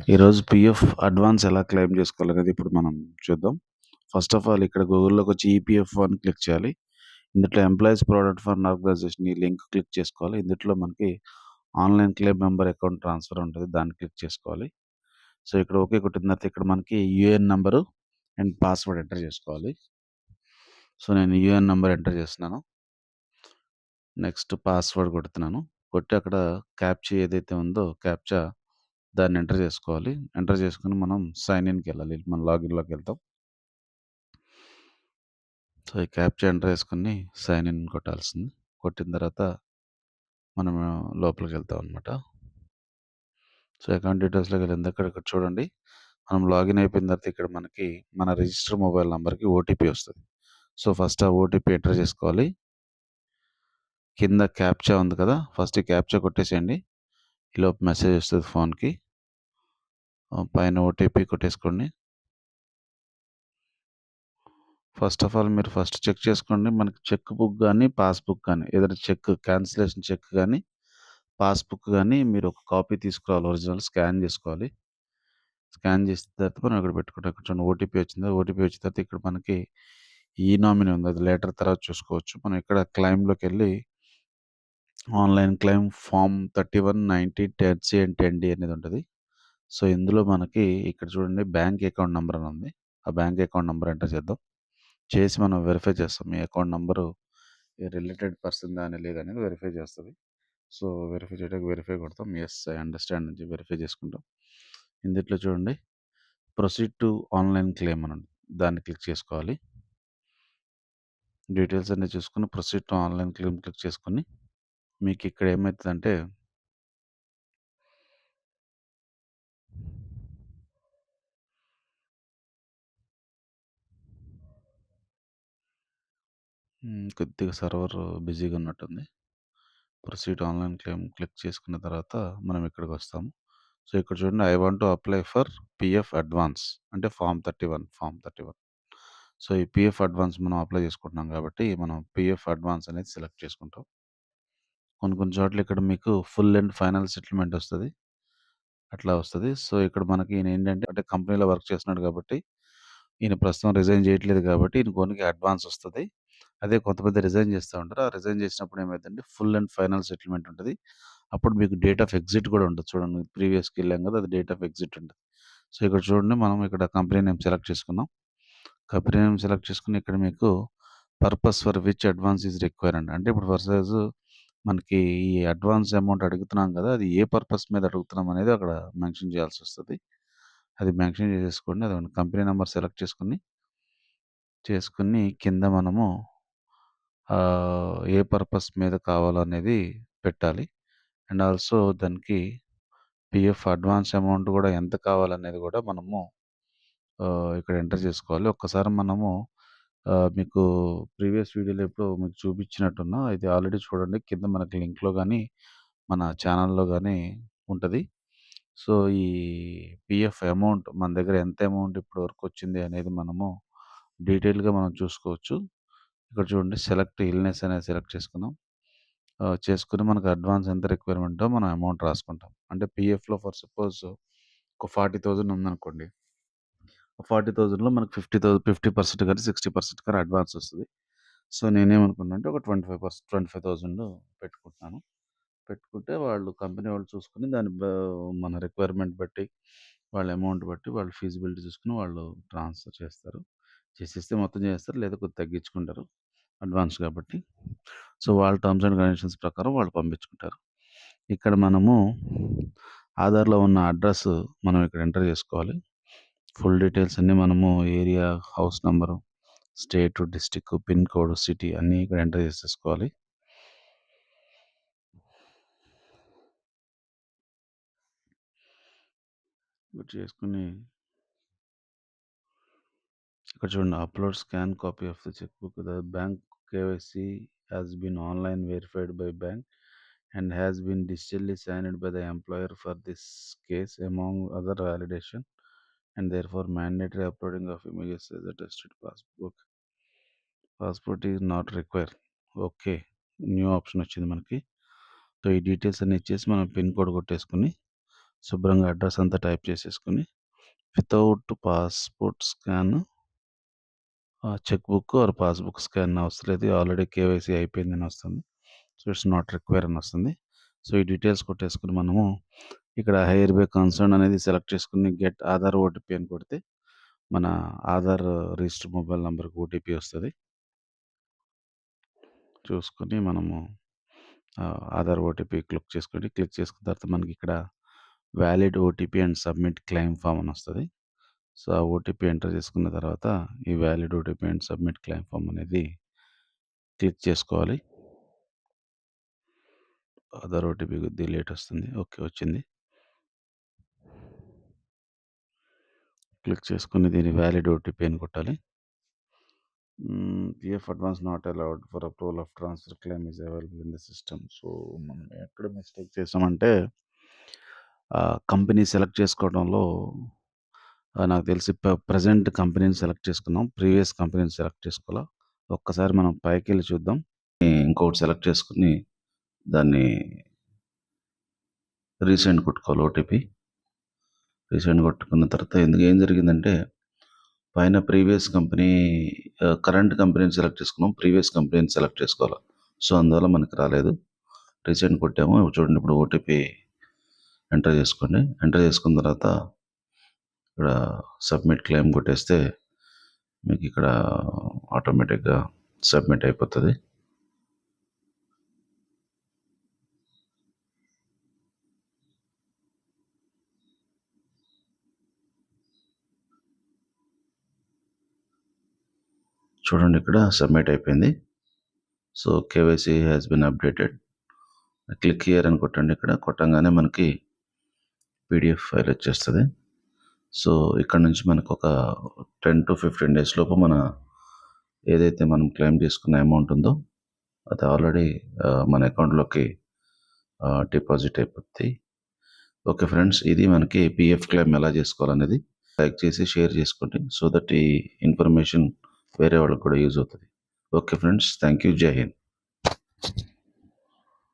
ఈరోజు PF advance ఎలా claim చేసుకోవాలనేది ఇప్పుడు మనం చూద్దాం. ఫస్ట్ ఆఫ్ ఆల్ ఇక్కడ గూగుల్‌లోకి వచ్చి ఈపీఎఫ్ఓ అని క్లిక్ చేయాలి. ఇందులో ఎంప్లాయీస్ ప్రొవిడెంట్ ఫండ్ ఆర్గనైజేషన్ ఈ లింక్ క్లిక్ చేసుకోవాలి. ఇందులో మనకి online claim member account transfer ఉంటది. దాన్ని క్లిక్ చేసుకోవాలి. సో, ఇక్కడ ఓకే కొట్టిన తర్వాత ఇక్కడ మనకి UAN number and password enter చేసుకోవాలి. సో, నేను యూఏఎన్ నంబర్ ఎంటర్ చేస్తున్నాను. నెక్స్ట్ పాస్వర్డ్ కొడుతున్నాను. కొట్టి అక్కడ క్యాప్చా ఏదైతే ఉందో క్యాప్చా దాన్ని ఎంటర్ చేసుకోవాలి. ఎంటర్ చేసుకొని మనం సైన్ ఇన్‌కెళ్ళాలి. మన లాగిన్‌లోకెళ్తాం. సో, ఈ క్యాప్చా ఎంటర్ చేసుకొని సైన్ ఇన్ కొట్టాల్సింది. కొట్టిన తర్వాత మనం లోపలికెళ్తాం అనమాట. సో, అకౌంట్ డీటెయిల్స్‌లోకెళ్ళిన తర్వాత ఇక్కడ చూడండి. మనం లాగిన్ అయిపోయిన తర్వాత ఇక్కడ మనకి మన రిజిస్టర్ మొబైల్ నంబర్‌కి ఓటీపీ వస్తది. సో, ఫస్ట్ ఆ ఓటీపీ ఎంటర్ చేసుకోవాలి. కింద క్యాప్చా ఉంది కదా! ఫస్ట్ ఈ క్యాప్చా కొట్టేసేయండి. ఈలోపు మెసేజ్ వస్తది ఫోన్‌కి. పైన ఓటీపీ కొట్టేసుకోండి. ఫస్ట్ ఆఫ్ ఆల్ మీరు ఫస్ట్ చెక్ చేసుకోండి. మనకి చెక్ బుక్ గాని, పాస్‌బుక్ గాని ఏదైనా చెక్ క్యాన్సిలేషన్ చెక్ గాని, పాస్‌బుక్ గాని మీరు ఒక కాపీ తీసుకురావాలి ఒరిజినల్ స్కాన్ చేసుకోవాలి. స్కాన్ చేసిన తర్వాత మనం ఇక్కడ పెట్టుకుంటాం. ఇక్కడ చూడండి ఓటీపీ వచ్చిందా? ఓటీపీ వచ్చిన తర్వాత ఇక్కడ మనకి ఈనామినీ ఉంది. అది లేటర్ తర్వాత చూసుకోవచ్చు. మనం ఇక్కడ క్లెయిమ్‌లోకెళ్ళి ఆన్‌లైన్ క్లెయిమ్ ఫార్మ్ 3190 10సి అండ్ 10డి అనేది ఉంటది. సో, ఇందులో మనకి ఇక్కడ చూడండి బ్యాంక్ అకౌంట్ నంబర్ అని ఉంది. ఆ బ్యాంక్ అకౌంట్ నంబర్ ఎంటర్ చేద్దాం. చేసి మనం వెరిఫై చేస్తాం. మీ అకౌంట్ నంబరు రిలేటెడ్ పర్సన్‌దా అని లేదనేది వెరిఫై చేస్తది. సో, వెరిఫై చేయడానికి వెరిఫై కొడతాం. యెస్ ఐ అండర్‌స్టాండ్ అని చెప్పి వెరిఫై చేసుకుంటాం. ఇందిట్లో చూడండి ప్రొసీడ్ టు ఆన్‌లైన్ క్లెయిమ్ అని ఉంది. దాన్ని క్లిక్ చేసుకోవాలి. డీటెయిల్స్ అన్నీ చూసుకొని proceed to online claim click చేసుకొని మీకు ఇక్కడ ఏమైతదంటే కొద్దిగా సర్వర్ బిజీగా ఉన్నట్టుంది. ప్రొసీడ్ ఆన్‌లైన్ క్లెయిమ్ క్లిక్ చేసుకున్న తర్వాత మనం ఇక్కడికొస్తాము. సో, ఇక్కడ చూడండి I want to apply for PF advance అంటే ఫార్మ్ 31. సో, ఈ పీఎఫ్ అడ్వాన్స్ మనం అప్లై చేసుకుంటున్నాం కాబట్టి మనం పీఎఫ్ అడ్వాన్స్ అనేది సెలెక్ట్ చేసుకుంటాం. కొన్ని కొన్ని చోట్ల ఇక్కడ మీకు ఫుల్ అండ్ ఫైనల్ సెటిల్‌మెంట్ వస్తది. అట్లా వస్తది. సో, ఇక్కడ మనకి ఈయనేంటంటే అంటే కంపెనీలో వర్క్ చేస్తున్నాడు కాబట్టి, ఈయన ప్రస్తుతం రిజైన్ చేయట్లేదు కాబట్టి ఈయనకి ఓన్లీ అడ్వాన్స్ వస్తది. అదే కొంతమంది రిజైన్ చేస్తా ఉంటారు. ఆ రిజైన్ చేసినప్పుడు ఏమైద్దంటే ఫుల్ అండ్ ఫైనల్ సెటిల్‌మెంట్ ఉంటది. అప్పుడు మీకు డేట్ ఆఫ్ ఎగ్జిట్ కూడా ఉంటది. చూడండి ప్రీవియస్‌కి ఎళ్ళాం కదా! అది డేట్ ఆఫ్ ఎగ్జిట్ ఉంటది. సో, ఇక్కడ చూడండి మనం ఇక్కడ కంపెనీ నేమ్ సెలెక్ట్ చేసుకున్నాం. కంపెనీ నేమ్ సెలెక్ట్ చేసుకొని ఇక్కడ మీకు purpose for which advance is required అండి. అంటే ఇప్పుడు ఫర్ సపోజ్ మనకి ఈ అడ్వాన్స్ అమౌంట్ అడుగుతున్నాం కదా! అది ఏ పర్పస్ మీద అడుగుతున్నాం అనేది అక్కడ మెన్షన్ చేయాల్సొస్తది. అది మెన్షన్ చేసేసుకోండి. అది కంపెనీ నంబర్ సెలెక్ట్ చేసుకొని కింద మనము ఏ పర్పస్ మీద కావాలనేది పెట్టాలి. అండ్ ఆల్సో దానికి పీఎఫ్ అడ్వాన్స్ అమౌంట్ కూడా ఎంత కావాలనేది కూడా మనము ఇక్కడ ఎంటర్ చేసుకోవాలి. ఒక్కసారి మనము మీకు ప్రీవియస్ వీడియోలో ఎప్పుడో మీకు చూపించినట్టున్నా. ఇది ఆల్రెడీ చూడండి. కింద మనకి లింక్‌లో గాని, మన ఛానెల్‌లో గాని ఉంటది. సో, ఈ పీఎఫ్ అమౌంట్ మన దగ్గర ఎంత అమౌంట్ ఇప్పటి వరకు వచ్చింది అనేది మనము డీటెయిల్‌గా మనం చూసుకోవచ్చు. ఇక్కడ చూడండి సెలెక్ట్ ఇల్‌నెస్ అనేది సెలెక్ట్ చేసుకున్నాం. చేసుకొని మనకు అడ్వాన్స్ ఎంత రిక్వైర్మెంటో మనం అమౌంట్ రాసుకుంటాం. అంటే పీఎఫ్‌లో ఫర్ సపోజ్ ఒక 40,000 ఉందనుకోండి. 40,000లో మనకు 50% కానీ, 60% కానీ అడ్వాన్స్ వస్తది. సో, నేనేమనుకున్నానంటే ఒక 25,000 పెట్టుకుంటున్నాను. పెట్టుకుంటే వాళ్ళు కంపెనీ వాళ్ళు చూసుకొని దాన్ని మన రిక్వైర్మెంట్ బట్టి, వాళ్ళ అమౌంట్ బట్టి వాళ్ళు ఫీజిబిలిటీ చూసుకొని వాళ్ళు ట్రాన్స్‌ఫర్ చేస్తారు. చేసేస్తే మొత్తం చేస్తారు. లేదా కొద్దిగా తగ్గించుకుంటారు. అడ్వాన్స్ కాబట్టి. సో, వాళ్ళ టర్మ్స్ అండ్ కండిషన్స్ ప్రకారం వాళ్ళు పంపించుకుంటారు. ఇక్కడ మనము ఆధార్‌లో ఉన్న అడ్రెస్ మనం ఇక్కడ ఎంటర్ చేసుకోవాలి. ఫుల్ డీటెయిల్స్ అన్నీ మనము area, house number, state, district, pin code, city అన్నీ ఇక్కడ ఎంటర్ చేసేసుకోవాలి. ఇవి చేసుకొని ఇక్కడ చూడండి upload scan copy of the check book. The bank KYC has been online verified by bank and has been digitally signed by the employer for this case among other validation and therefore mandatory uploading of images as attested passport is not required. Okay. New option వచ్చింది మనకి. So, ఈ details అన్నీ ఇచ్చేసి మనం pin code కొట్టేసుకొని శుభ్రంగా address అంతా type చేసేసుకొని without passport scan cheque book or passbook scan అవసరం లేదు. ఆల్రెడీ కేవైసీ అయిపోయిందని వస్తుంది. సో, ఇట్స్ నాట్ రిక్వైర్ అని వస్తుంది. సో, ఈ డీటెయిల్స్ కొట్టేసుకొని మనము ఇక్కడ హైయర్ బై కన్సర్న్ అనేది సెలెక్ట్ చేసుకొని గెట్ ఆధార్ ఓటీపీ అని కొడితే మన ఆధార్ రిజిస్టర్డ్ మొబైల్ నంబర్‌కి ఓటీపీ వస్తది. చూసుకొని మనము ఆధార్ ఓటీపీ క్లిక్ చేసుకొని, క్లిక్ చేసుకున్న తర్వాత మనకిక్కడ valid OTP and submit claim form అని వస్తది. సో, ఆ ఓటీపీ ఎంటర్ చేసుకున్న తర్వాత ఈ valid OTP and submit claim form అనేది క్లిక్ చేసుకోవాలి. ఆధార్ ఓటీపీ కొద్దిగా లేట్ వస్తుంది. ఓకే. వచ్చింది. క్లిక్ చేసుకొని దీని వాలిడ్ ఓటీపీ అని కొట్టాలి. PF advance not allowed for approval of transfer claim is available in the system. So, మనం ఎక్కడ మిస్టేక్ చేసామంటే కంపెనీ సెలెక్ట్ చేసుకోవడంలో నాకు తెలిసి ప్రెజెంట్ కంపెనీని సెలెక్ట్ చేసుకున్నాం. ప్రీవియస్ కంపెనీని సెలెక్ట్ చేసుకోలా. ఒక్కసారి మనం పైకెళ్ళి చూద్దాం. ఇంకొకటి సెలెక్ట్ చేసుకొని దాన్ని రీసెండ్ కొట్టుకోవాలి ఓటీపీ. రీసెండ్ కొట్టుకున్న తర్వాత ఏం జరిగిందంటే పైన ప్రీవియస్ కంపెనీ కరెంట్ కంపెనీని సెలెక్ట్ చేసుకున్నాం. ప్రీవియస్ కంపెనీని సెలెక్ట్ చేసుకోవాలి. సో, అందువల్ల మనకి రాలేదు. రీసెండ్ కొట్టాము. చూడండి ఇప్పుడు ఓటీపీ ఎంటర్ చేసుకోండి. ఎంటర్ చేసుకున్న తర్వాత ఇక్కడ సబ్మిట్ క్లెయిమ్ కొట్టేస్తే మీకు ఇక్కడ ఆటోమేటిక్‌గా సబ్మిట్ అయిపోతది. చూడండి ఇక్కడ సబ్మిట్ అయిపోయింది. So, KYC has been updated. Click here అని కొట్టండి. ఇక్కడ కొట్టంగానే మనకి పీడీఎఫ్ ఫైల్ వచ్చేస్తది. సో, ఇక్కడ నుంచి మనకొక 10-15 డేస్ లోపు ఏదైతే మనం క్లెయిమ్ చేసుకున్న అమౌంట్ ఉందో అది ఆల్రెడీ మన అకౌంట్‌లోకి డిపాజిట్ అయిపోద్ది. ఓకే ఫ్రెండ్స్, ఇది మనకి పీఎఫ్ క్లెయిమ్ ఎలా చేసుకోవాలనేది. లైక్ చేసి షేర్ చేసుకోండి. సో దట్ ఈ ఇన్ఫర్మేషన్ వేరే వాళ్ళకి కూడా యూజ్ అవుతది. Okay friends, thank you. జై హింద్.